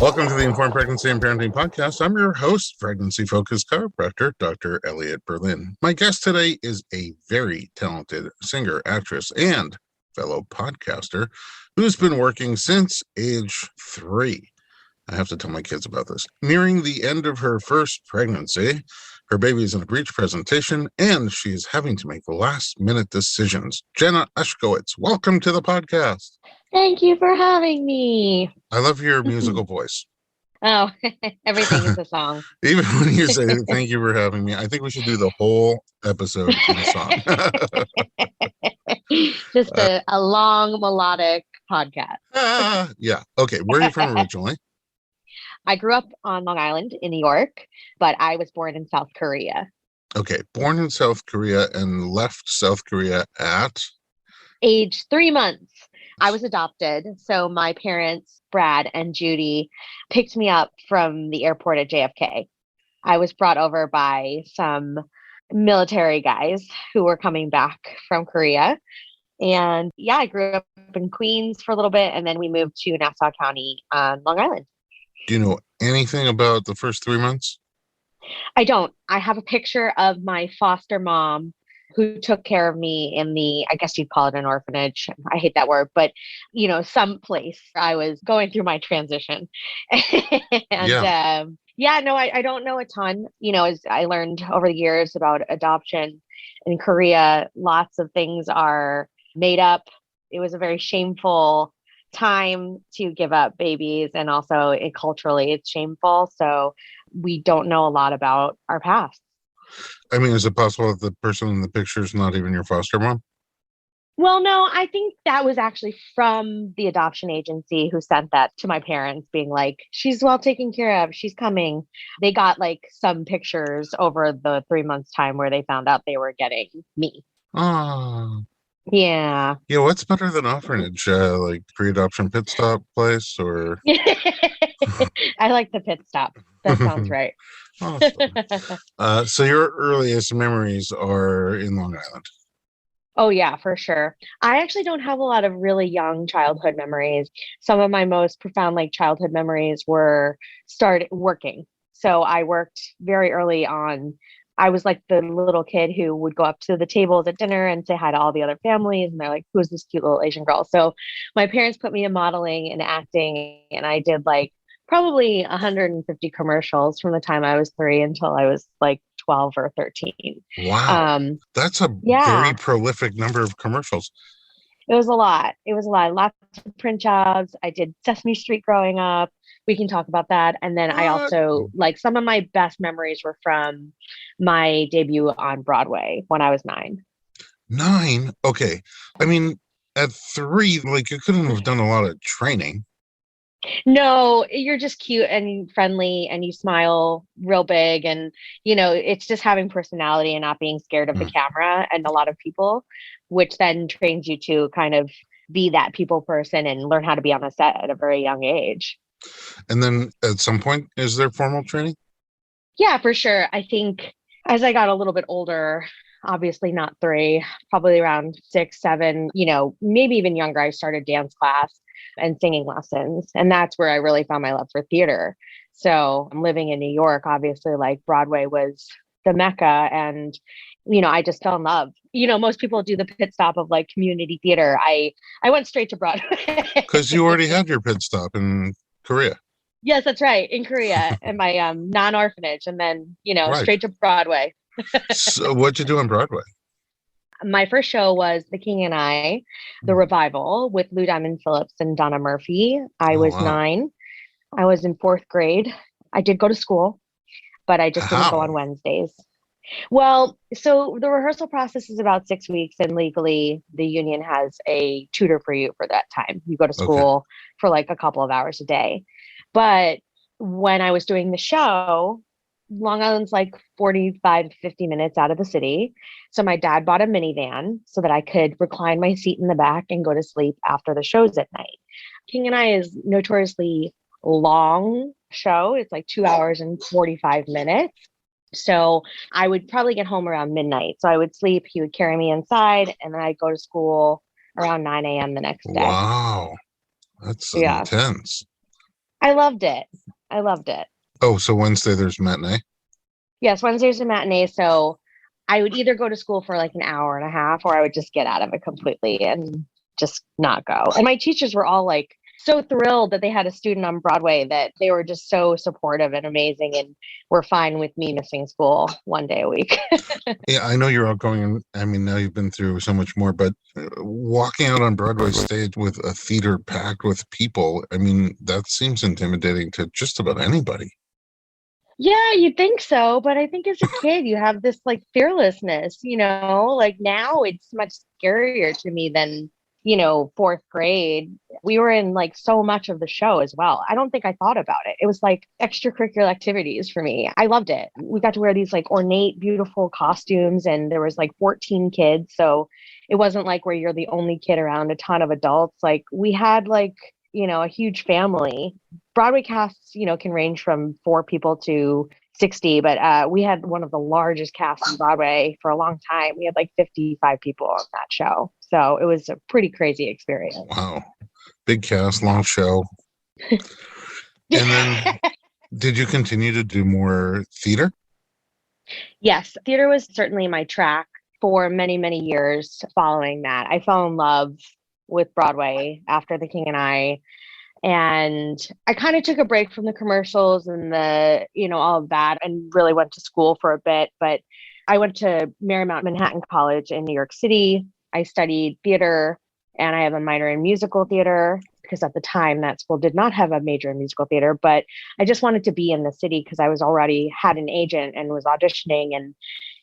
Welcome to the Informed Pregnancy and Parenting Podcast. I'm your host, pregnancy-focused chiropractor, Dr. Elliot Berlin. My guest today is a very talented singer, actress, and fellow podcaster who's been working since age 3. I have to tell my kids about this. Nearing the end of her first pregnancy, her baby is in a breech presentation, and she's having to make last-minute decisions. Jenna Ushkowitz, welcome to the podcast. Thank you for having me. I love your musical voice. Oh, everything is a song. Even when you say thank you for having me, I think we should do the whole episode in a song. Just a long melodic podcast. Yeah. Okay. Where are you from originally? I grew up on Long Island in New York, but I was born in South Korea. Okay. Born in South Korea and left South Korea at? Age 3 months. I was adopted. So my parents, Brad and Judy, picked me up from the airport at JFK. I was brought over by some military guys who were coming back from Korea. And yeah, I grew up in Queens for a little bit, and then we moved to Nassau County on Long Island. Do you know anything about the first 3 months? I don't. I have a picture of my foster mom who took care of me in I guess you'd call it an orphanage. I hate that word, but some place I was going through my transition. And I don't know a ton. As I learned over the years about adoption in Korea, lots of things are made up. It was a very shameful time to give up babies, and also culturally it's shameful. So we don't know a lot about our past. I mean, is it possible that the person in the picture is not even your foster mom? Well, no, I think that was actually from the adoption agency who sent that to my parents, being like, she's well taken care of. She's coming. They got like some pictures over the 3 months time where they found out they were getting me. Oh. Yeah. Yeah, what's better than orphanage? Like pre-adoption pit stop place or? I like the pit stop. That sounds right. Awesome. So your earliest memories are in Long Island? Oh, yeah, for sure. I actually don't have a lot of really young childhood memories. Some of my most profound childhood memories were started working. So I worked very early on. I was like the little kid who would go up to the tables at dinner and say hi to all the other families. And they're like, who's this cute little Asian girl? So my parents put me in modeling and acting, and I did probably 150 commercials from the time I was 3 until I was 12 or 13. Wow. That's a very prolific number of commercials. It was a lot. Lots of print jobs. I did Sesame Street growing up. We can talk about that. And then I also, some of my best memories were from my debut on Broadway when I was 9. 9? Okay. I mean, at 3, you couldn't have done a lot of training. No, you're just cute and friendly and you smile real big. And, it's just having personality and not being scared of the camera and a lot of people, which then trains you to kind of be that people person and learn how to be on a set at a very young age. And then at some point, is there formal training? Yeah, for sure. I think as I got a little bit older, obviously not 3, probably around 6, 7, maybe even younger, I started dance class and singing lessons. And that's where I really found my love for theater. So I'm living in New York, obviously, Broadway was the Mecca. And, I just fell in love. Most people do the pit stop of community theater. I went straight to Broadway. Because you already had your pit stop in Korea. Yes, that's right. In Korea and my non-orphanage, and then, straight to Broadway. So what'd you do on Broadway? My first show was The King and I, the revival with Lou Diamond Phillips and Donna Murphy. I was 9. I was in 4th grade. I did go to school, but I just didn't go on Wednesdays. Well, so the rehearsal process is about 6 weeks, and legally the union has a tutor for you for that time. You go to school for a couple of hours a day. But when I was doing the show, Long Island's 45 to 50 minutes out of the city. So my dad bought a minivan so that I could recline my seat in the back and go to sleep after the shows at night. King and I is notoriously long show. It's 2 hours and 45 minutes. So I would probably get home around midnight. So I would sleep, he would carry me inside, and then I'd go to school around 9 a.m. the next day. Wow. That's intense. I loved it. I loved it. Oh, so Wednesday there's matinee? Yes, Wednesday's a matinee. So I would either go to school for like an hour and a half, or I would just get out of it completely and just not go. And my teachers were all like so thrilled that they had a student on Broadway, that they were just so supportive and amazing, and were fine with me missing school one day a week. Yeah, I know you're outgoing, and I mean, now you've been through so much more, but walking out on Broadway stage with a theater packed with people, I mean, that seems intimidating to just about anybody. Yeah, you'd think so, but I think as a kid, you have this like fearlessness, like now it's much scarier to me than, fourth grade. We were in like so much of the show as well. I don't think I thought about it. It was like extracurricular activities for me. I loved it. We got to wear these like ornate, beautiful costumes, and there was like 14 kids. So it wasn't like where you're the only kid around a ton of adults. Like we had like, a huge family. Broadway casts, can range from 4 people to 60, but we had one of the largest casts on Broadway for a long time. We had like 55 people on that show. So it was a pretty crazy experience. Wow. Big cast, long show. And then did you continue to do more theater? Yes, theater was certainly my track for many, many years following that. I fell in love with Broadway after The King and I. And I kind of took a break from the commercials and the, all of that, and really went to school for a bit. But I went to Marymount Manhattan College in New York City. I studied theater, and I have a minor in musical theater, because at the time that school did not have a major in musical theater. But I just wanted to be in the city because I was already had an agent and was auditioning. And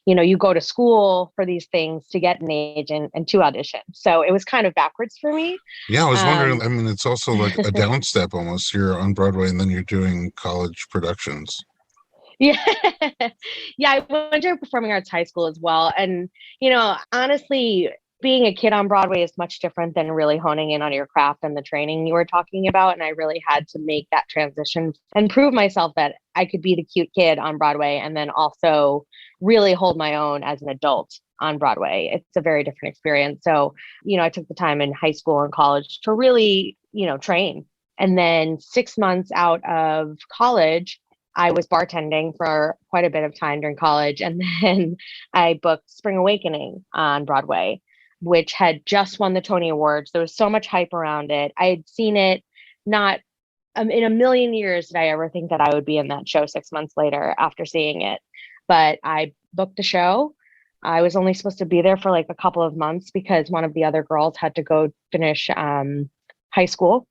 you go to school for these things to get an agent and to audition. So it was kind of backwards for me. Yeah, I was wondering, I mean, it's also like a down step almost. You're on Broadway and then you're doing college productions. Yeah. Yeah, I went to performing arts high school as well. And, honestly, being a kid on Broadway is much different than really honing in on your craft and the training you were talking about. And I really had to make that transition and prove myself that I could be the cute kid on Broadway and then also really hold my own as an adult on Broadway. It's a very different experience. So, I took the time in high school and college to really, train. And then 6 months out of college, I was bartending for quite a bit of time during college. And then I booked Spring Awakening on Broadway, which had just won the Tony Awards. There was so much hype around it. I had seen it. Not in a million years did I ever think that I would be in that show 6 months later after seeing it. But I booked the show. I was only supposed to be there for like a couple of months because one of the other girls had to go finish high school,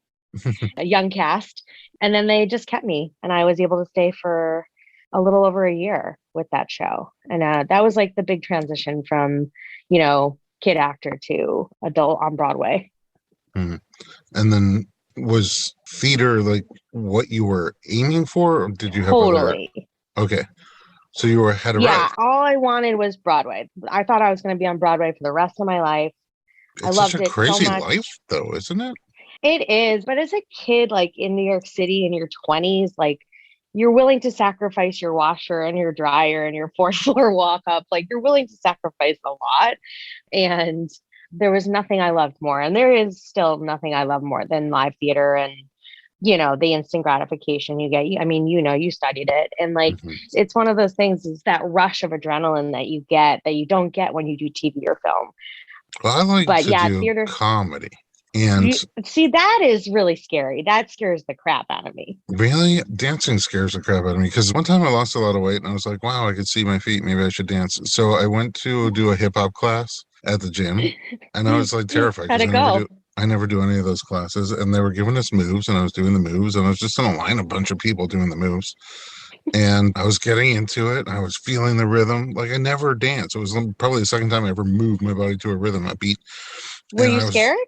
a young cast. And then they just kept me, and I was able to stay for a little over a year with that show. And that was like the big transition from, kid actor to adult on Broadway. Mm-hmm. And then was theater like what you were aiming for, or did you have Totally. Okay. So you were had a Yeah, all I wanted was Broadway. I thought I was going to be on Broadway for the rest of my life. It's I loved such a it crazy so much. life, though, isn't it? It is, but as a kid, like in New York City in your 20s, like you're willing to sacrifice your washer and your dryer and your 4th floor walk up. Like you're willing to sacrifice a lot. And there was nothing I loved more. And there is still nothing I love more than live theater and, the instant gratification you get. I mean, you studied it. And like, It's one of those things, is that rush of adrenaline that you get that you don't get when you do TV or film. Well, I like to do theater comedy. And see, that is really scary. That scares the crap out of me. Really? Dancing scares the crap out of me, because one time I lost a lot of weight and I was like, wow, I could see my feet. Maybe I should dance. So I went to do a hip hop class at the gym, and I was like terrified. How'd it go? I never do any of those classes, and they were giving us moves, and I was doing the moves, and I was just in a line, a bunch of people doing the moves. And I was getting into it. I was feeling the rhythm. Like I never danced. It was probably the second time I ever moved my body to a rhythm, a beat. Were you scared?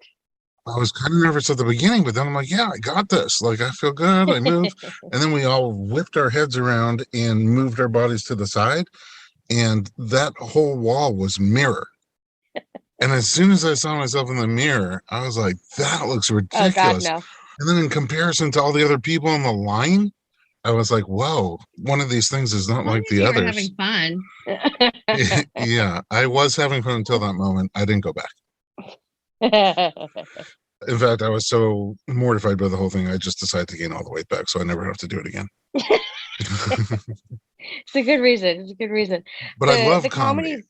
I was kind of nervous at the beginning, but then I'm like, yeah, I got this. Like, I feel good. I move. And then we all whipped our heads around and moved our bodies to the side. And that whole wall was mirror. And as soon as I saw myself in the mirror, I was like, that looks ridiculous. Oh, God, no. And then in comparison to all the other people on the line, I was like, whoa, one of these things is not like the others. You were having fun. Yeah, I was having fun until that moment. I didn't go back. In fact, I was so mortified by the whole thing, I just decided to gain all the weight back so I never have to do it again. It's a good reason. It's a good reason. But I love comedy.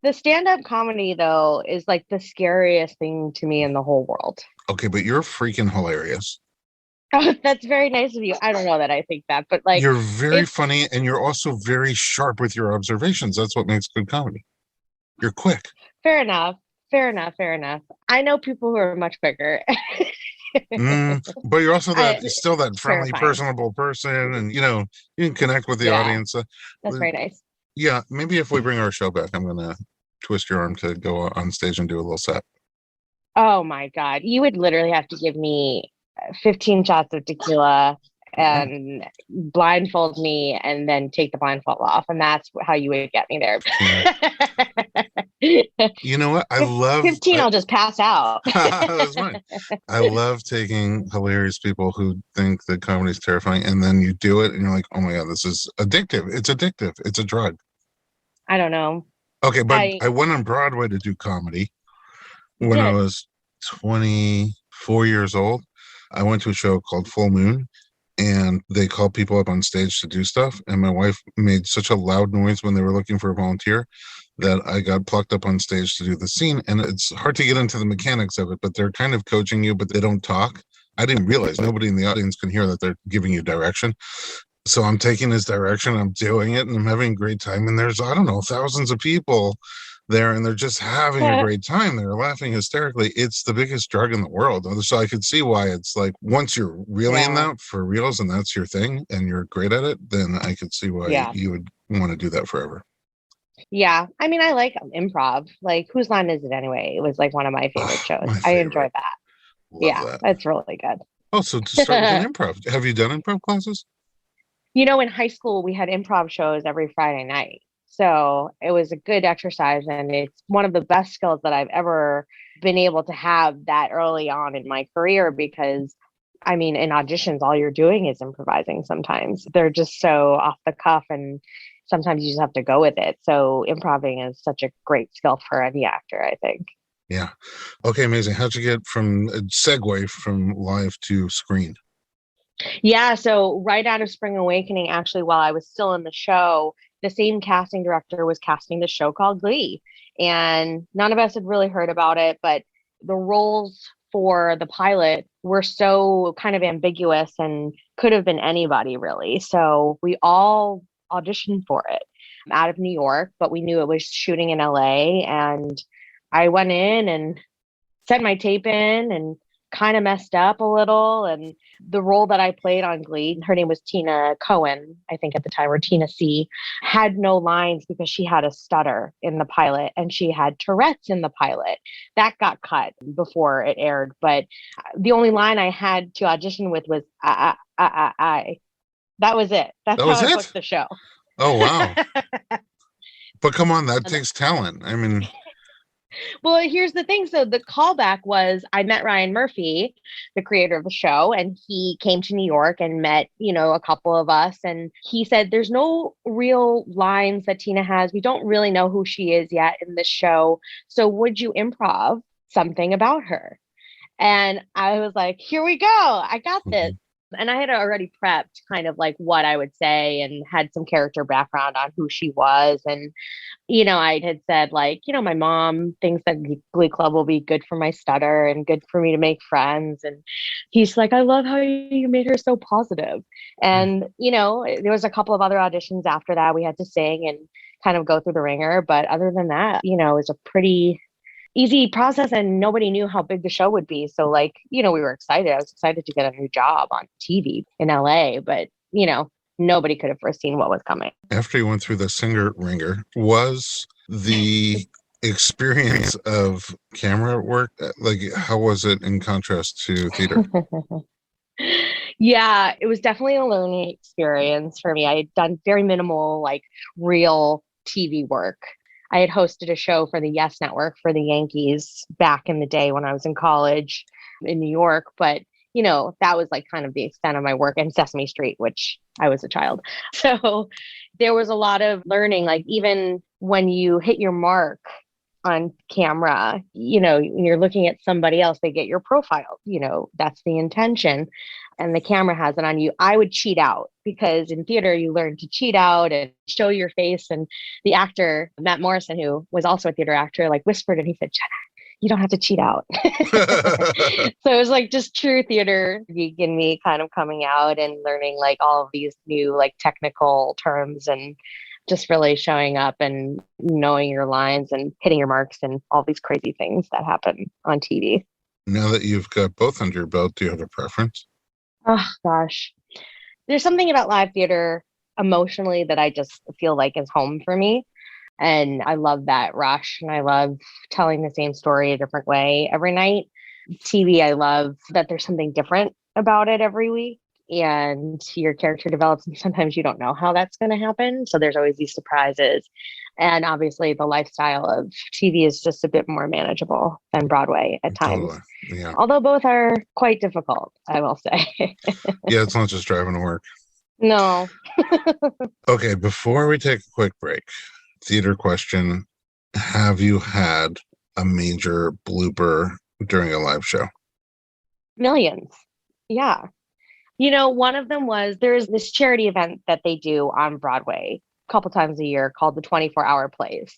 The stand-up comedy, though, is like the scariest thing to me in the whole world. Okay, but you're freaking hilarious. Oh, that's very nice of you. I don't know that I think that, but like you're very funny, and you're also very sharp with your observations. That's what makes good comedy. You're quick. Fair enough. Fair enough. Fair enough. I know people who are much quicker. But you're also still that friendly, terrifying. Personable person, and you can connect with the audience. That's very nice. Yeah, maybe if we bring our show back, I'm gonna twist your arm to go on stage and do a little set. Oh my God. You would literally have to give me 15 shots of tequila and blindfold me and then take the blindfold off. And that's how you would get me there. You know what? I love 15. I'll just pass out. That's fine. I love taking hilarious people who think that comedy is terrifying, and then you do it and you're like, oh my God, this is addictive. It's addictive. It's a drug. I don't know. Okay, but I went on Broadway to do comedy when I was 24 years old. I went to a show called Full Moon, and they called people up on stage to do stuff. And my wife made such a loud noise when they were looking for a volunteer that I got plucked up on stage to do the scene. And it's hard to get into the mechanics of it, but they're kind of coaching you, but they don't talk. I didn't realize nobody in the audience can hear that they're giving you direction. So I'm taking his direction, I'm doing it, and I'm having a great time. And there's, I don't know, thousands of people there, and they're just having a great time. They're laughing hysterically. It's the biggest drug in the world. So I could see why it's like, once you're really in that for reals and that's your thing and you're great at it, then I could see why you would want to do that forever. Yeah. I mean, I like improv. Like, Whose Line Is It Anyway? It was like one of my favorite shows. I enjoy that. Love that. That's really good. Oh, so to start with an improv. Have you done improv classes? In high school, we had improv shows every Friday night. So it was a good exercise, and it's one of the best skills that I've ever been able to have that early on in my career, because I mean, in auditions, all you're doing is improvising sometimes. They're just so off the cuff, and sometimes you just have to go with it. So improving is such a great skill for any actor, I think. Yeah. Okay, amazing. How'd you get from a segue from live to screen? Yeah, so right out of Spring Awakening, actually, while I was still in the show, the same casting director was casting the show called Glee. And none of us had really heard about it, but the roles for the pilot were so kind of ambiguous and could have been anybody, really. So we all auditioned for it out of New York, but we knew it was shooting in LA. And I went in and sent my tape in and kind of messed up a little. And the role that I played on Glee, her name was Tina Cohen, I think at the time, or Tina C, had no lines because she had a stutter in the pilot, and she had Tourette's in the pilot. That got cut before it aired. But the only line I had to audition with was, I. That was it. That's how I booked the show. Oh, wow. But come on, that takes talent. I mean... Well, here's the thing. So the callback was, I met Ryan Murphy, the creator of the show, and he came to New York and met, a couple of us. And he said, there's no real lines that Tina has. We don't really know who she is yet in this show. So would you improv something about her? And I was like, here we go. I got this. And I had already prepped kind of like what I would say and had some character background on who she was. And, I had said like, my mom thinks that Glee Club will be good for my stutter and good for me to make friends. And he's like, I love how you made her so positive. And, there was a couple of other auditions after that. We had to sing and kind of go through the ringer. But other than that, it was a pretty easy process, and nobody knew how big the show would be. So like, we were excited. I was excited to get a new job on TV in LA, but nobody could have foreseen what was coming. After you went through the singer ringer, was the experience of camera work, like, how was it in contrast to theater? Yeah, it was definitely a learning experience for me. I had done very minimal, like, real TV work. I had hosted a show for the Yes Network for the Yankees back in the day when I was in college in New York. But, that was like kind of the extent of my work, and Sesame Street, which I was a child. So there was a lot of learning, like even when you hit your mark on camera, you're looking at somebody else, they get your profile, that's the intention. And the camera has it on you. I would cheat out because in theater, you learn to cheat out and show your face. And the actor, Matt Morrison, who was also a theater actor, like whispered and he said, Jenna, you don't have to cheat out. So it was like just true theater geek in me kind of coming out and learning like all of these new like technical terms and just really showing up and knowing your lines and hitting your marks and all these crazy things that happen on TV. Now that you've got both under your belt, do you have a preference? Oh, gosh. There's something about live theater emotionally that I just feel like is home for me. And I love that rush. And I love telling the same story a different way every night. TV, I love that there's something different about it every week. And your character develops, and sometimes you don't know how that's going to happen. So there's always these surprises. And obviously, the lifestyle of TV is just a bit more manageable than Broadway at times. Totally. Yeah. Although both are quite difficult, I will say. Yeah, it's not just driving to work. No. Okay, before we take a quick break, theater question. Have you had a major blooper during a live show? Millions. Yeah. One of them was there's this charity event that they do on Broadway a couple times a year called the 24-hour plays.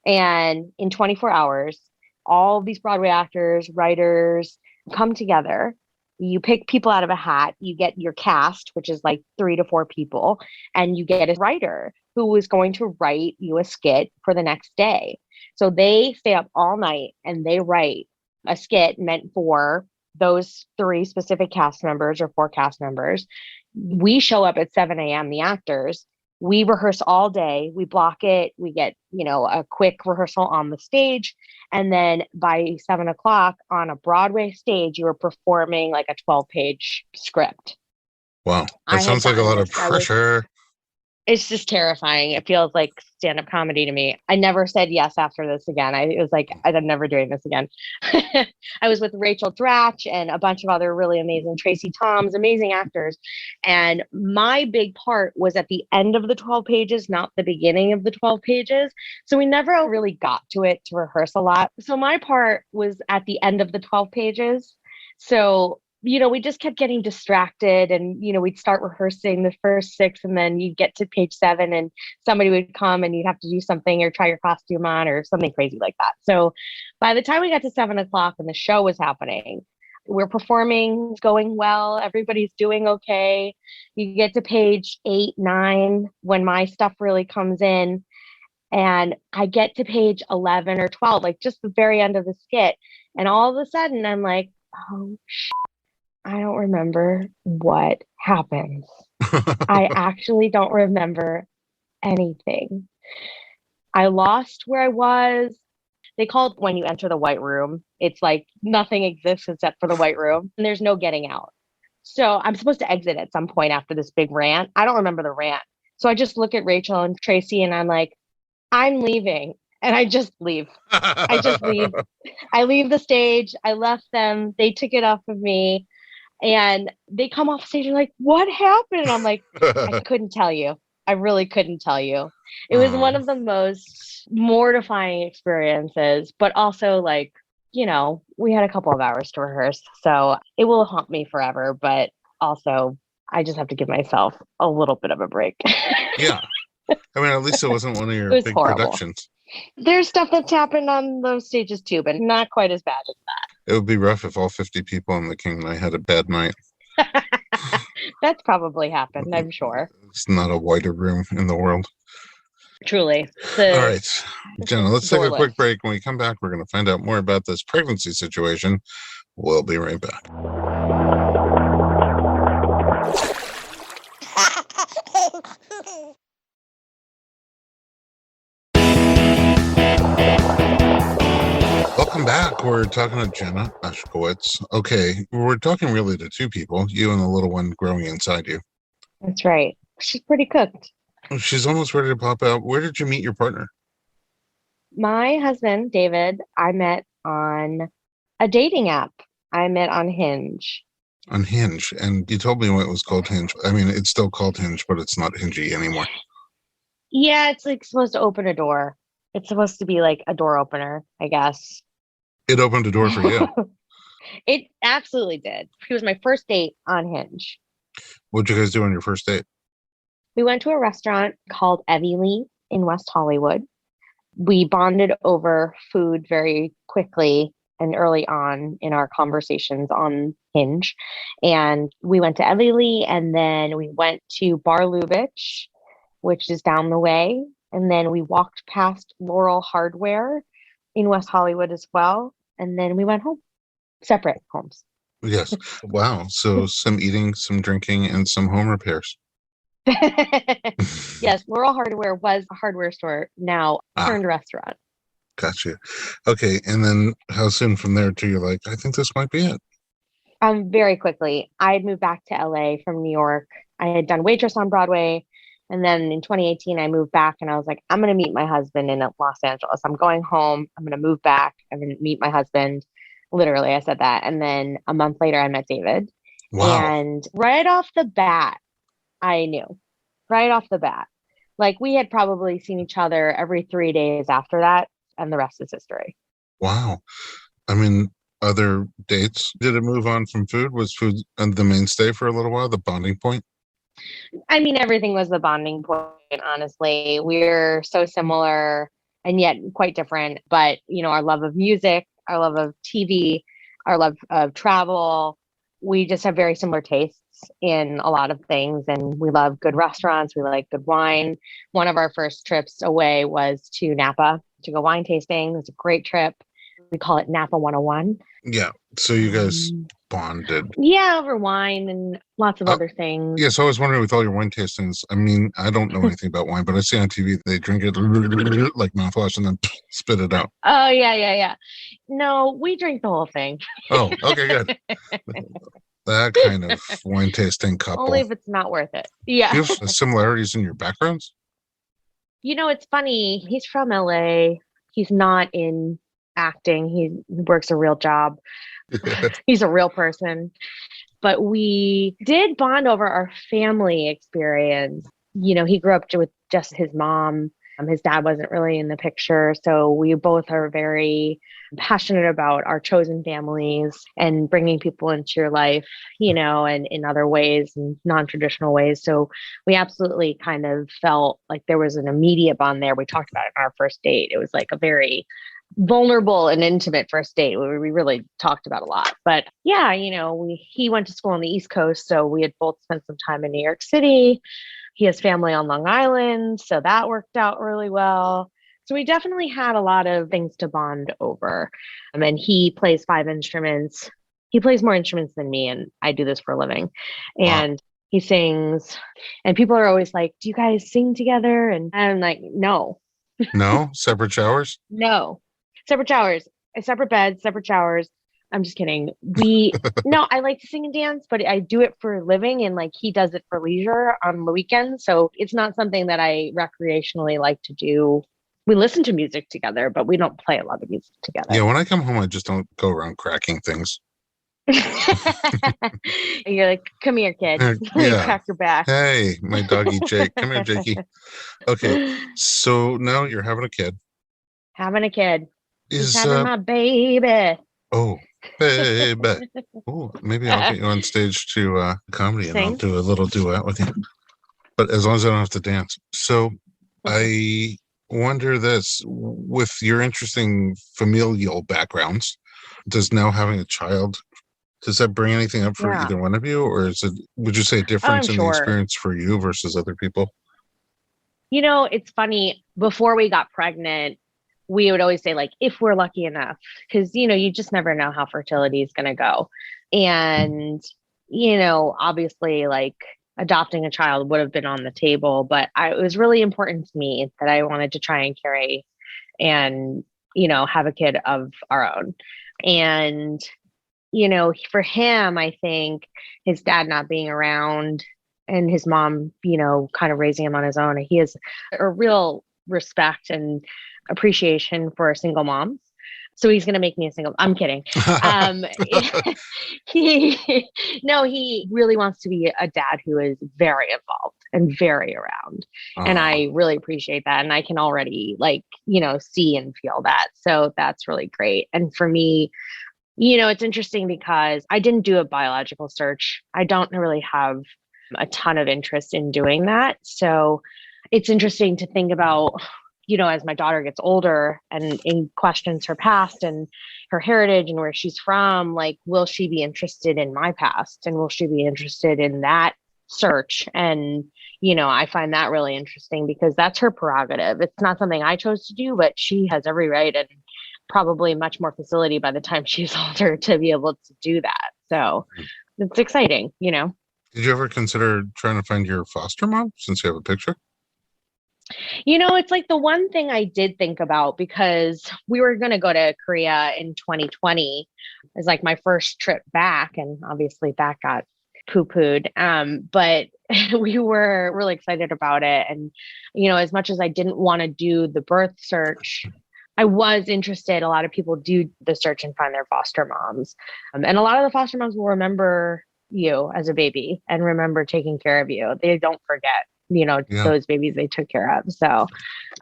And in 24 hours, all these Broadway actors, writers come together. You pick people out of a hat. You get your cast, which is like 3 to 4 people, and you get a writer who is going to write you a skit for the next day. So they stay up all night and they write a skit meant for those 3 specific cast members or 4 cast members. We show up at 7 a.m., the actors. We rehearse all day. We block it. We get, a quick rehearsal on the stage. And then by 7 o'clock on a Broadway stage, you are performing like a 12-page script. Wow. That sounds like a lot of pressure. It's just terrifying. It feels like stand-up comedy to me. I never said yes after this again. It was like, I'm never doing this again. I was with Rachel Dratch and a bunch of other really amazing, Tracy Toms, amazing actors. And my big part was at the end of the 12 pages, not the beginning of the 12 pages. So we never really got to it to rehearse a lot. So my part was at the end of the 12 pages. So we just kept getting distracted and, we'd start rehearsing the first 6 and then you'd get to page 7 and somebody would come and you'd have to do something or try your costume on or something crazy like that. So by the time we got to 7 o'clock and the show was happening, we're performing, going well, everybody's doing okay. You get to page 8, 9 when my stuff really comes in. And I get to page 11 or 12, like just the very end of the skit. And all of a sudden I'm like, oh, I don't remember what happens. I actually don't remember anything. I lost where I was. They call it when you enter the white room. It's like nothing exists except for the white room and there's no getting out. So I'm supposed to exit at some point after this big rant. I don't remember the rant. So I just look at Rachel and Tracy and I'm like, I'm leaving. And I just leave. I just leave. I leave the stage. I left them. They took it off of me. And they come off stage and like, what happened? And I'm like, I couldn't tell you. I really couldn't tell you. It was one of the most mortifying experiences, but also like, we had a couple of hours to rehearse. So it will haunt me forever. But also, I just have to give myself a little bit of a break. Yeah. I mean, at least it wasn't one of your big horrible productions. There's stuff that's happened on those stages too, but not quite as bad as that. It would be rough if all 50 people in the King and I had a bad night. That's probably happened, I'm sure. It's not a whiter room in the world. Truly. All right, Jenna, let's take a quick break. When we come back, we're going to find out more about this pregnancy situation. We'll be right back. Welcome back. We're talking to Jenna Ushkowitz. Okay, we're talking really to 2 people, you and the little one growing inside you. That's right. She's pretty cooked. She's almost ready to pop out. Where did you meet your partner? My husband, David, I met on a dating app. I met on Hinge. On Hinge. And you told me when it was called Hinge. I mean, it's still called Hinge, but it's not Hingy anymore. Yeah, it's like supposed to open a door. It's supposed to be like a door opener, I guess. It opened a door for you. It absolutely did. He was my first date on Hinge. What'd you guys do on your first date? We went to a restaurant called Evie in West Hollywood. We bonded over food very quickly and early on in our conversations on Hinge. And we went to Evie, and then we went to Bar Lubitsch, which is down the way. And then we walked past Laurel Hardware in West Hollywood as well. And then we went home, separate homes. Yes. Wow. So some eating, some drinking, and some home repairs. Yes, Laurel Hardware was a hardware store, now turned restaurant. Gotcha. Okay. And then how soon from there to you're like, I think this might be it? Very quickly. I had moved back to LA from New York. I had done Waitress on Broadway. And then in 2018, I moved back and I was like, I'm going to meet my husband in Los Angeles. I'm going home. I'm going to move back. I'm going to meet my husband. Literally, I said that. And then a month later, I met David. Wow. And right off the bat, I knew. Right off the bat. Like we had probably seen each other every 3 days after that. And the rest is history. Wow. I mean, other dates, did it move on from food? Was food the mainstay for a little while, the bonding point? I mean, everything was the bonding point, honestly. We're so similar and yet quite different. But, you know, our love of music, our love of TV, our love of travel, we just have very similar tastes in a lot of things. And we love good restaurants. We like good wine. One of our first trips away was to Napa to go wine tasting. It was a great trip. We call it Napa 101. Yeah. So you guys bonded. Yeah, over wine and lots of other things. Yeah, so I was wondering with all your wine tastings, I mean, I don't know anything about wine, but I see on TV they drink it like mouthwash and then spit it out. Oh, yeah. No, we drink the whole thing. Oh, okay, good. That kind of wine tasting couple. Only if it's not worth it. Yeah. Do you have similarities in your backgrounds? You know, it's funny. He's from LA. He's not in acting. He works a real job. He's a real person. But we did bond over our family experience. You know, he grew up with just his mom. His dad wasn't really in the picture. So we both are very passionate about our chosen families and bringing people into your life, you know, and in other ways and non-traditional ways. So we absolutely kind of felt like there was an immediate bond there. We talked about it on our first date. It was like a very vulnerable and intimate first date where we really talked about a lot. But yeah, you know, he went to school on the East Coast. So we had both spent some time in New York City. He has family on Long Island, so that worked out really well. So we definitely had a lot of things to bond over. And he plays 5 instruments. He plays more instruments than me, and I do this for a living. And wow. He sings. And people are always like, do you guys sing together? And I'm like, no. No? Separate showers? No. Separate showers. Separate beds, separate showers. I'm just kidding. No, I like to sing and dance, but I do it for a living and like he does it for leisure on the weekends. So it's not something that I recreationally like to do. We listen to music together, but we don't play a lot of music together. Yeah, when I come home, I just don't go around cracking things. You're like, come here, kid. Yeah. Crack your back. Hey, my doggy Jake. Come here, Jakey. Okay, so now you're having a kid. Having a kid. He's having my baby. Oh, baby. Oh, maybe I'll get you on stage to comedy and I'll do a little duet with you. But as long as I don't have to dance. So I wonder this, with your interesting familial backgrounds, does now having a child, does that bring anything up for either one of you? Or would you say a difference in the experience for you versus other people? You know, it's funny. Before we got pregnant, we would always say, like, if we're lucky enough, because, you know, you just never know how fertility is going to go. And, you know, obviously, like, adopting a child would have been on the table, but it was really important to me that I wanted to try and carry and, you know, have a kid of our own. And, you know, for him, I think his dad not being around and his mom, you know, kind of raising him on his own, he has a real respect and appreciation for single moms. So he's going to make me a single. I'm kidding. He really wants to be a dad who is very involved. and very around. And I really appreciate that. And I can already see and feel that. So that's really great. And for me, it's interesting because I didn't do a biological search. I don't really have a ton of interest in doing that. So it's interesting to think about, as my daughter gets older and questions her past and her heritage and where she's from, will she be interested in my past, and will she be interested in that search? And, I find that really interesting because that's her prerogative. It's not something I chose to do, but she has every right and probably much more facility by the time she's older to be able to do that. So it's exciting, Did you ever consider trying to find your foster mom since you have a picture? It's the one thing I did think about because we were going to go to Korea in 2020. It was my first trip back, and obviously that got poo-pooed. But we were really excited about it. And, as much as I didn't want to do the birth search, I was interested. A lot of people do the search and find their foster moms. And a lot of the foster moms will remember you as a baby and remember taking care of you. They don't forget, those babies they took care of. So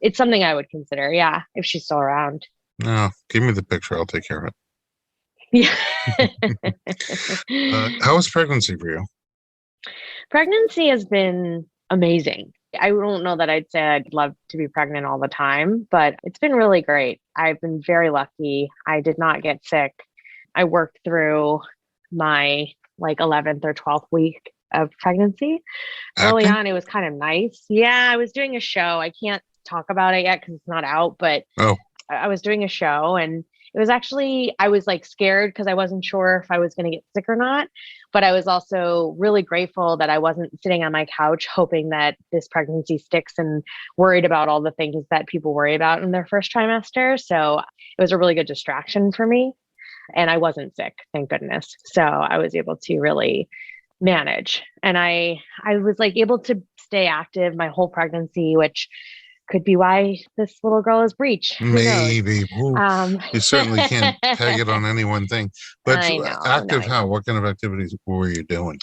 it's something I would consider. Yeah. If she's still around. No, give me the picture. I'll take care of it. Yeah. How was pregnancy for you? Pregnancy has been amazing. I don't know that I'd say I'd love to be pregnant all the time, but it's been really great. I've been very lucky. I did not get sick. I worked through my 11th or 12th week of pregnancy. Early on, it was kind of nice. Yeah, I was doing a show. I can't talk about it yet because it's not out, but I was doing a show, and it was actually, I was scared because I wasn't sure if I was going to get sick or not. But I was also really grateful that I wasn't sitting on my couch hoping that this pregnancy sticks and worried about all the things that people worry about in their first trimester. So it was a really good distraction for me. And I wasn't sick, thank goodness. So I was able to really manage. And I was able to stay active my whole pregnancy, which could be why this little girl is breech. Maybe. You certainly can't peg it on any one thing. But active how? What kind of activities were you doing?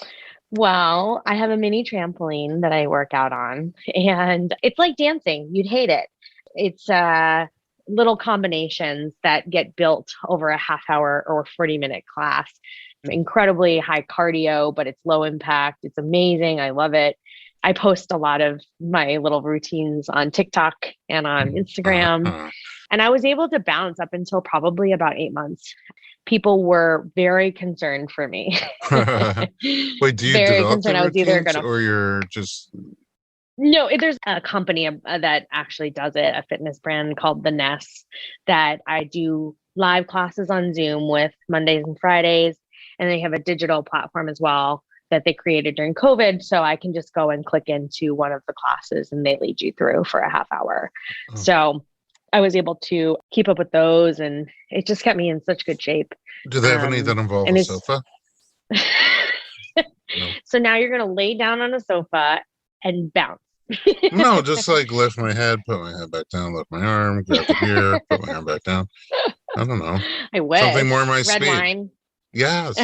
Well, I have a mini trampoline that I work out on, and it's like dancing. You'd hate it. It's little combinations that get built over a half hour or 40-minute class. Incredibly high cardio, but it's low impact. It's amazing. I love it. I post a lot of my little routines on TikTok and on Instagram. And I was able to bounce up until probably about 8 months. People were very concerned for me. Wait, do you develop the routines, or you're just... No, there's a company that actually does it, a fitness brand called The Nest, that I do live classes on Zoom with Mondays and Fridays. And they have a digital platform as well that they created during COVID. So I can just go and click into one of the classes and they lead you through for a half hour. So I was able to keep up with those, and it just kept me in such good shape. Do they have any that involve a sofa? No. So now you're going to lay down on a sofa and bounce. No, just lift my head, put my head back down, lift my arm, grab the gear, put my arm back down. I don't know. I wish. Something more my Red speed. Wine. Yes.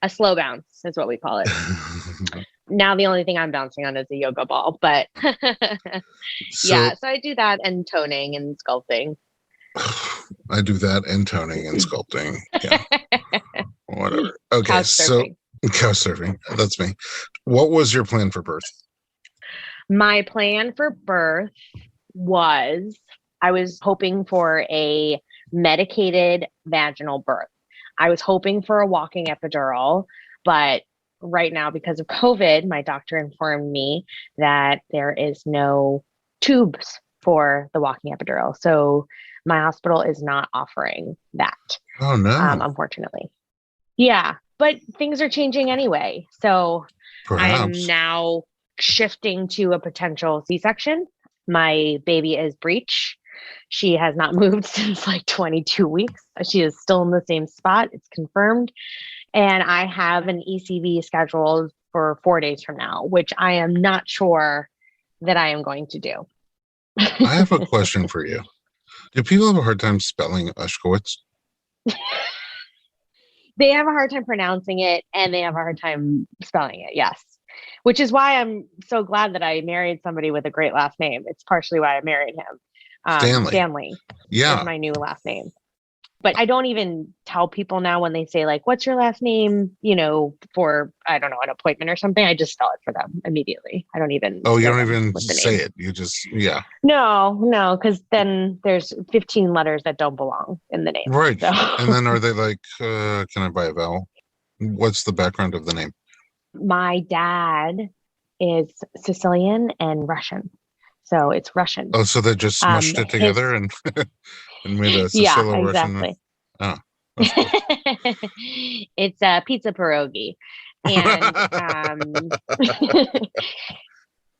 A slow bounce is what we call it. Now the only thing I'm bouncing on is a yoga ball, but so I do that and toning and sculpting. I do that and toning and sculpting. Yeah. Whatever. Okay. Couch surfing. That's me. What was your plan for birth? My plan for birth was I was hoping for a medicated vaginal birth. I was hoping for a walking epidural, but right now, because of COVID, my doctor informed me that there is no tubes for the walking epidural. So my hospital is not offering that. Oh, no. Unfortunately. Yeah, but things are changing anyway. So Perhaps. I'm now shifting to a potential C-section. My baby is breech. She has not moved since 22 weeks. She is still in the same spot. It's confirmed. And I have an ECV scheduled for 4 days from now, which I am not sure that I am going to do. I have a question for you. Do people have a hard time spelling Ushkowitz? They have a hard time pronouncing it, and they have a hard time spelling it. Yes. which is why I'm so glad that I married somebody with a great last name. It's partially why I married him. Stanley is my new last name. But I don't even tell people now when they say like, what's your last name, for, I don't know, an appointment or something. I just spell it for them immediately. I don't even. Oh, you don't even say it. You just, yeah. No, because then there's 15 letters that don't belong in the name. Right. So. And then are they like, can I buy a vowel? What's the background of the name? My dad is Sicilian and Russian. So it's Russian. Oh, so they just smushed it together and made a Sicilo-Russian. Exactly. Oh, that's cool. It's a pizza pierogi. And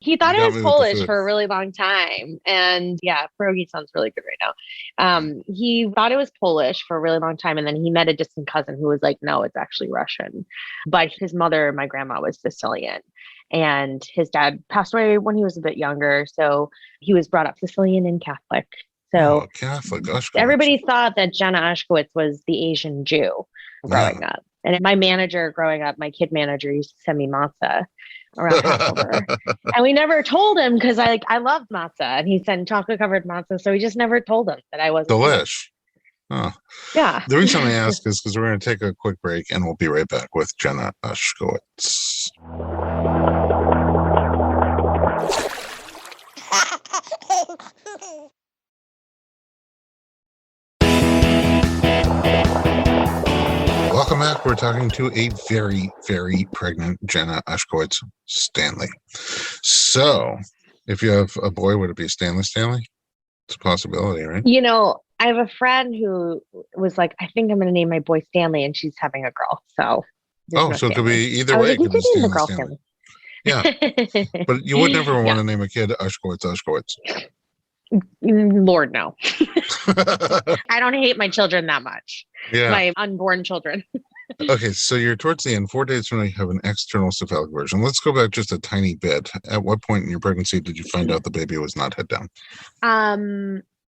he thought it was Polish for a really long time. And yeah, pierogi sounds really good right now. He thought it was Polish for a really long time. And then he met a distant cousin who was like, no, it's actually Russian. But his mother, my grandma, was Sicilian. And his dad passed away when he was a bit younger. So he was brought up Sicilian and Catholic. So Catholic Ushkowitz. Everybody thought that Jenna Ushkowitz was the Asian Jew growing up. And my manager growing up, my kid manager used to send me matzah around Passover. And we never told him because I love matzah. And he sent chocolate covered matzah. So we just never told him that I wasn't. Delish. Oh. Yeah. The reason I ask is because we're going to take a quick break and we'll be right back with Jenna Ushkowitz. Welcome back. We're talking to a very, very pregnant Jenna Ushkowitz Stanley. So, if you have a boy, would it be Stanley? It's a possibility, right? I have a friend who was like, I think I'm going to name my boy Stanley, and she's having a girl. So, so it could be either way. It could be Stanley. Yeah, but you would never want to name a kid Ushkowitz. Lord, no. I don't hate my children that much. Yeah. My unborn children. Okay, so you're towards the end. 4 days from now, you have an external cephalic version. Let's go back just a tiny bit. At what point in your pregnancy did you find out the baby was not head down?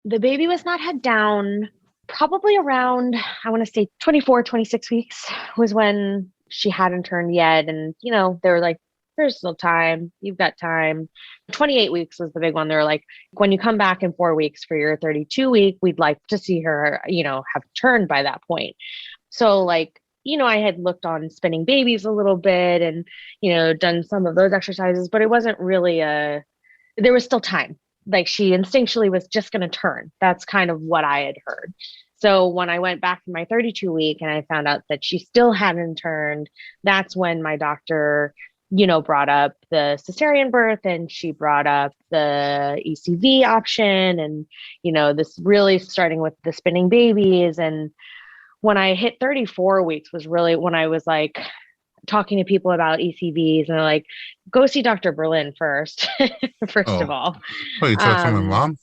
The baby was not head down probably around, I want to say 24, 26 weeks was when she hadn't turned yet. And, they were like, there's still time. You've got time. 28 weeks was the big one. They were like, when you come back in 4 weeks for your 32 week, we'd like to see her, have turned by that point. So I had looked on spinning babies a little bit and, done some of those exercises, but it wasn't really there was still time. Like she instinctually was just going to turn. That's kind of what I had heard. So when I went back to my 32 week and I found out that she still hadn't turned, that's when my doctor brought up the cesarean birth and she brought up the ECV option and, this really starting with the spinning babies. And when I hit 34 weeks was really when I was like talking to people about ECVs and they're like, go see Dr. Berlin first, of all. Oh, you talked to my mom?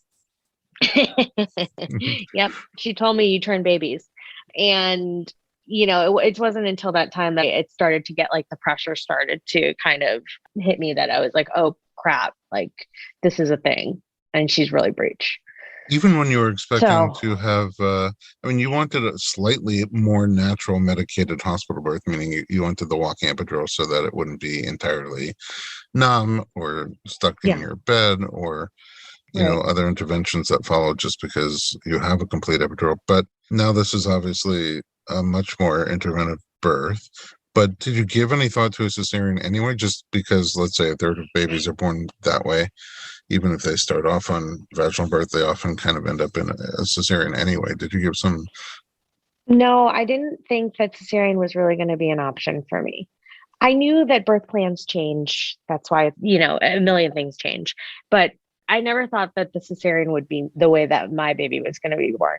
Yep. She told me you turn babies. And it wasn't until that time that it started to get the pressure started to kind of hit me that I was like, oh crap, this is a thing. And she's really breech. Even when you were expecting to have, you wanted a slightly more natural medicated hospital birth, meaning you wanted the walking epidural so that it wouldn't be entirely numb or stuck in your bed or, other interventions that follow just because you have a complete epidural. But now this is obviously a much more interventive birth. But did you give any thought to a cesarean anyway? Just because, let's say, a third of babies are born that way, even if they start off on vaginal birth, they often kind of end up in a cesarean anyway. Did you give some? No, I didn't think that cesarean was really going to be an option for me. I knew that birth plans change. That's why, a million things change. But I never thought that the cesarean would be the way that my baby was going to be born.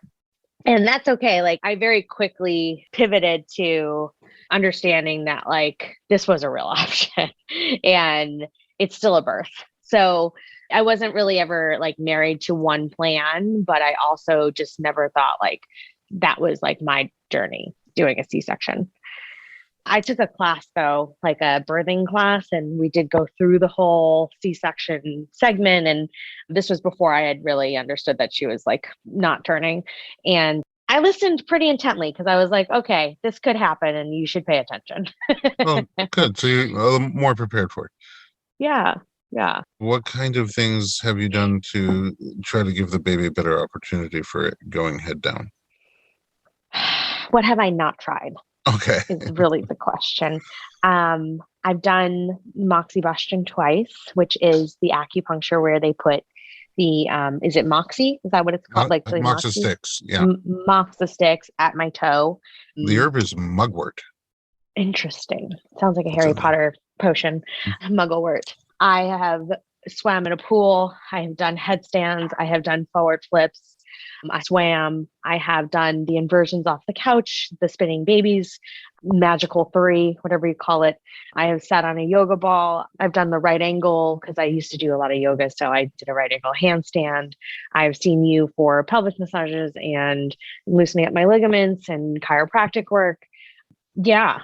And that's okay. I very quickly pivoted to understanding that this was a real option and it's still a birth. So I wasn't really ever married to one plan, but I also just never thought that was my journey doing a C-section. I took a class though, a birthing class, and we did go through the whole C-section segment. And this was before I had really understood that she was not turning. And I listened pretty intently because I was like, okay, this could happen and you should pay attention. Oh, good. So you're a little more prepared for it. Yeah. Yeah. What kind of things have you done to try to give the baby a better opportunity for it going head down? What have I not tried Okay. is really the question. I've done moxibustion twice, which is the acupuncture where they put the, is it moxie? Is that what it's called? Like the Moxa moxie? sticks. Yeah. Moxa sticks at my toe. The herb is mugwort. Interesting. Sounds like a What's Harry in there? Potter potion, mugglewort. I have swam in a pool. I have done headstands. I have done forward flips. I swam. I have done the inversions off the couch, the spinning babies, magical 3, whatever you call it. I have sat on a yoga ball. I've done the right angle because I used to do a lot of yoga. So I did a right angle handstand. I've seen you for pelvic massages and loosening up my ligaments and chiropractic work. Yeah.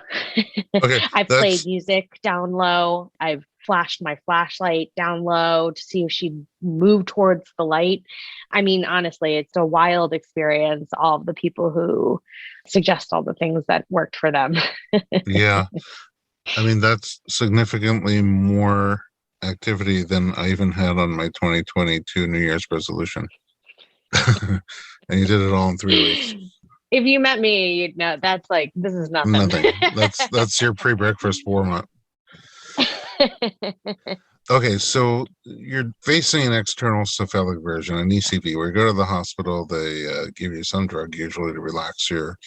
Okay. I've played music down low. I've flashed my flashlight down low to see if she'd move towards the light. I mean, honestly, it's a wild experience. All of the people who suggest all the things that worked for them. Yeah. I mean, that's significantly more activity than I even had on my 2022 New Year's resolution. And you did it all in 3 weeks. If you met me, you'd know that's like, this is nothing. Nothing. That's your pre-breakfast warm-up. Okay, so you're facing an external cephalic version, an ECV, where you go to the hospital, they give you some drug, usually to relax your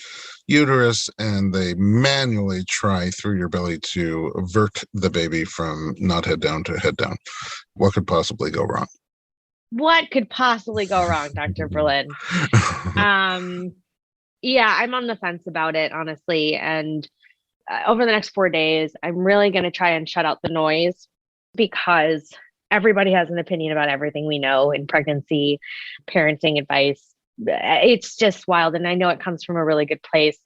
uterus, and they manually try through your belly to avert the baby from not head down to head down. What could possibly go wrong? What could possibly go wrong, Dr. Berlin? Yeah, I'm on the fence about it, honestly. And over the next 4 days, I'm really going to try and shut out the noise because everybody has an opinion about everything we know in pregnancy, parenting advice. It's just wild. And I know it comes from a really good place,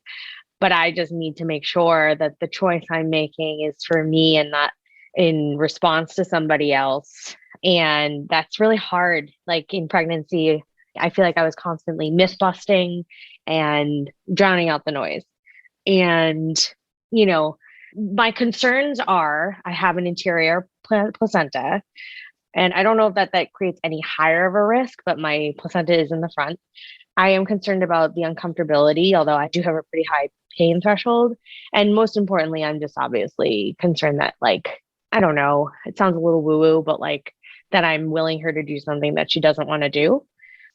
but I just need to make sure that the choice I'm making is for me and not in response to somebody else. And that's really hard. Like in pregnancy, I feel like I was constantly myth busting and drowning out the noise. And, you know, my concerns are I have an interior placenta, and I don't know if that creates any higher of a risk, but my placenta is in the front. I am concerned about the uncomfortability, although I do have a pretty high pain threshold. And most importantly, I'm just obviously concerned that, like, I don't know, it sounds a little woo-woo, but like that I'm willing her to do something that she doesn't want to do.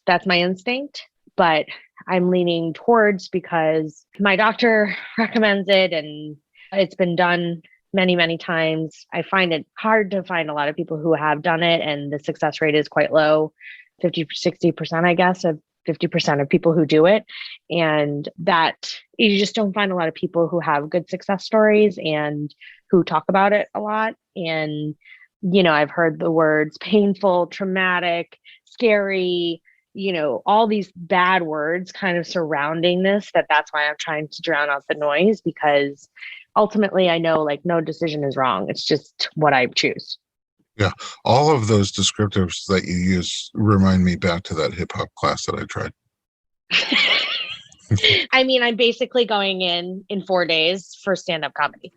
That's my instinct, but I'm leaning towards because my doctor recommends it and it's been done many, many times. I find it hard to find a lot of people who have done it, and the success rate is quite low, 50, 60%, I guess, of 50% of people who do it. And that you just don't find a lot of people who have good success stories and who talk about it a lot. And, you know, I've heard the words painful, traumatic, scary, you know, all these bad words kind of surrounding this, that's why I'm trying to drown out the noise, because ultimately I know like no decision is wrong. It's just what I choose. Yeah. All of those descriptors that you use remind me back to that hip hop class that I tried. I mean, I'm basically going in 4 days for stand-up comedy.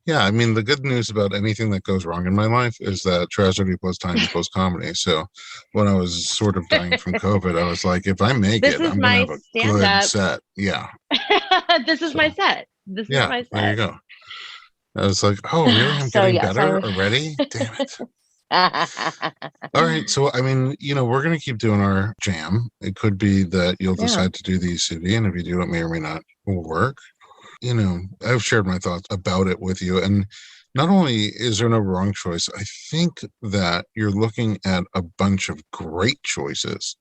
Yeah, I mean, the good news about anything that goes wrong in my life is that tragedy plus time equals comedy. So when I was sort of dying from COVID, I was like, if I make it, I'm going to have a good set. Yeah. This is my set. This is my set. There you go. I was like, oh, really? I'm getting better already? Damn it. All right. So, I mean, you know, we're going to keep doing our jam. It could be that you'll decide to do the ECV, and if you do, it may or may not work. You know, I've shared my thoughts about it with you. And not only is there no wrong choice, I think that you're looking at a bunch of great choices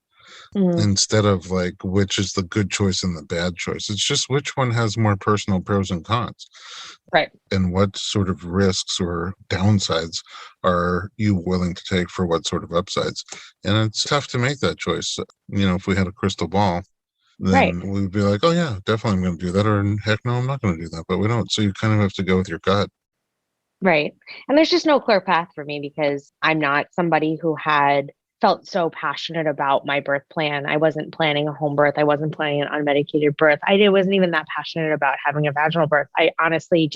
instead of like which is the good choice and the bad choice. It's just which one has more personal pros and cons. Right. And what sort of risks or downsides are you willing to take for what sort of upsides? And it's tough to make that choice. You know, if we had a crystal ball, then we'd be like, oh yeah, definitely I'm going to do that, or heck no, I'm not going to do that. But we don't. So you kind of have to go with your gut. Right. And there's just no clear path for me because I'm not somebody who had felt so passionate about my birth plan. I wasn't planning a home birth. I wasn't planning an unmedicated birth. I wasn't even that passionate about having a vaginal birth. I honestly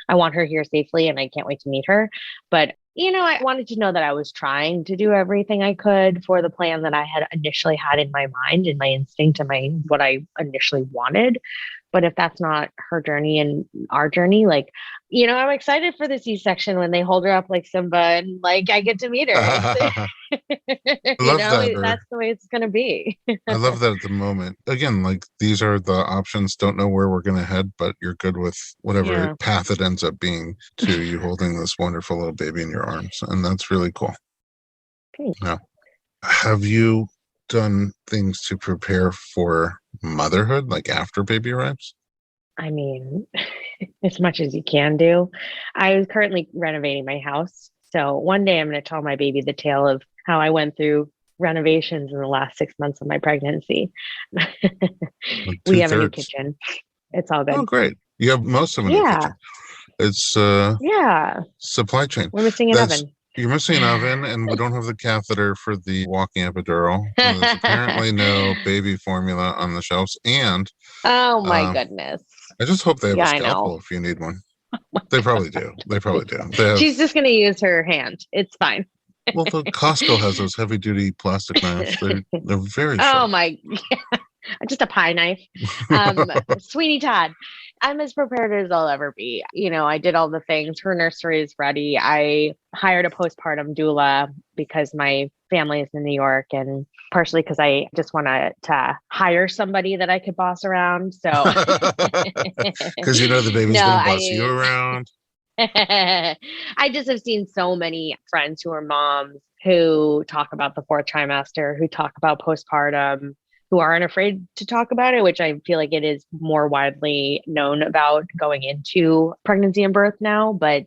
I want her here safely and I can't wait to meet her. But, I wanted to know that I was trying to do everything I could for the plan that I had initially had in my mind and my instinct and what I initially wanted. But if that's not her journey and our journey, I'm excited for the C-section when they hold her up like Simba and I get to meet her. I love that. That's the way it's going to be. I love that at the moment. Again, these are the options. Don't know where we're going to head, but you're good with whatever path it ends up being to you holding this wonderful little baby in your arms. And that's really cool. Thanks. Now, have you done things to prepare for motherhood, after baby arrives? I mean, as much as you can do. I was currently renovating my house. So one day I'm going to tell my baby the tale of how I went through renovations in the last 6 months of my pregnancy. We have a new kitchen. It's all good. Oh, great. You have most of a new kitchen. It's supply chain. We're missing an oven. You're missing an oven, and we don't have the catheter for the walking epidural. There's apparently no baby formula on the shelves. And oh my goodness. I just hope they have a scalpel if you need one. They probably do. She's just going to use her hand. It's fine. Well, the Costco has those heavy-duty plastic knives. They're very sharp. Oh my! Just a pie knife. Sweeney Todd. I'm as prepared as I'll ever be. I did all the things. Her nursery is ready. I hired a postpartum doula because my family is in New York, and partially because I just wanted to hire somebody that I could boss around. So because the baby's going to boss you around. I just have seen so many friends who are moms who talk about the fourth trimester, who talk about postpartum, who aren't afraid to talk about it, which I feel like it is more widely known about going into pregnancy and birth now. But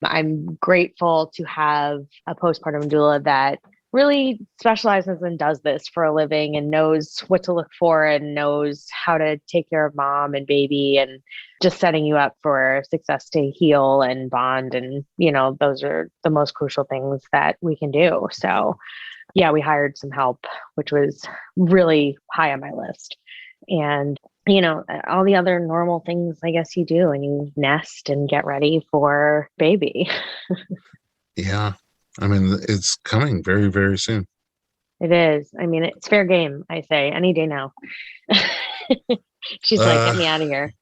I'm grateful to have a postpartum doula that really specializes and does this for a living and knows what to look for and knows how to take care of mom and baby and just setting you up for success to heal and bond. And, those are the most crucial things that we can do. So yeah, we hired some help, which was really high on my list. And, all the other normal things, I guess you do, and you nest and get ready for baby. Yeah. I mean, it's coming very, very soon. It is. I mean, it's fair game, I say, any day now. She's like, get me out of here.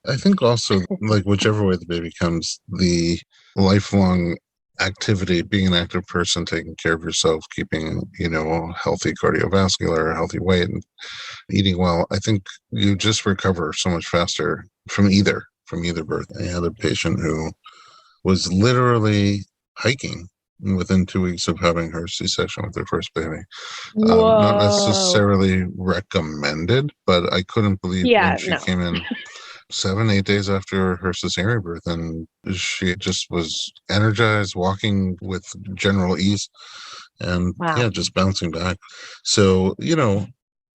I think also, whichever way the baby comes, the lifelong activity, being an active person, taking care of yourself, keeping, a healthy cardiovascular, a healthy weight, and eating well, I think you just recover so much faster from either birth. I had a patient who was literally hiking within 2 weeks of having her C-section with their first baby. Not necessarily recommended, but I couldn't believe when she came in 7-8 days after her cesarean birth, and she just was energized, walking with general ease, and just bouncing back. So,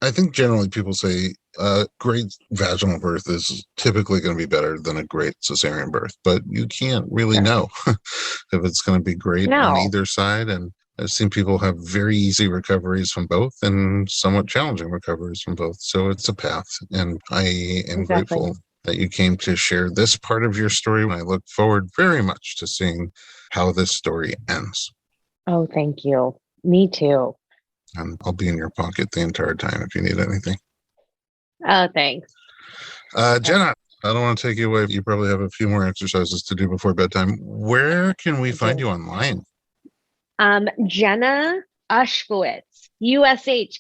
I think generally people say a great vaginal birth is typically going to be better than a great cesarean birth, but you can't really know if it's going to be great on either side. And I've seen people have very easy recoveries from both and somewhat challenging recoveries from both. So it's a path, and I am grateful that you came to share this part of your story. And I look forward very much to seeing how this story ends. Oh, thank you. Me too. And I'll be in your pocket the entire time if you need anything. Oh, thanks. Jenna, I don't want to take you away. You probably have a few more exercises to do before bedtime. Where can we find you online? Jenna Ushkowitz, USHKOWITZ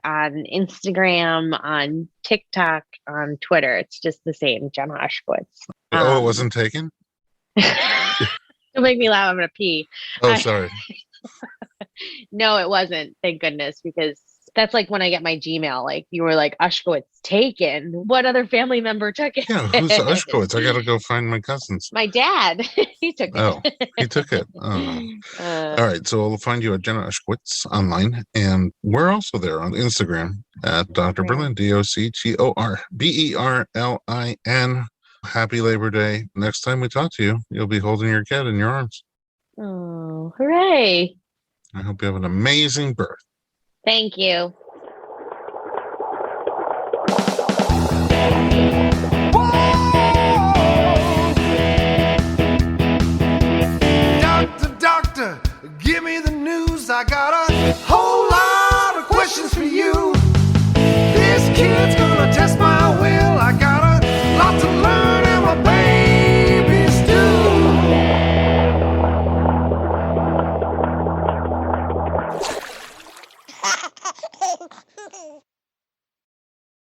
on Instagram, on TikTok, on Twitter. It's just the same, Jenna Ushkowitz. It wasn't taken? Don't make me laugh. I'm going to pee. Oh, sorry. No, it wasn't. Thank goodness, because that's like when I get my Gmail, you were like, Ushkowitz taken. What other family member took it? Yeah, who's Ushkowitz? I got to go find my cousins. My dad. He took it. Oh, he took it. Oh. All right. So we'll find you at Jenna Ushkowitz online. And we're also there on Instagram at Dr. Berlin, DOCTORBERLIN. Happy Labor Day. Next time we talk to you, you'll be holding your kid in your arms. Oh, hooray. I hope you have an amazing birth. Thank you. Doctor, give me the news. I got a whole lot of questions for you. This kid's gonna test my will. I got a lot to learn, and my baby's due.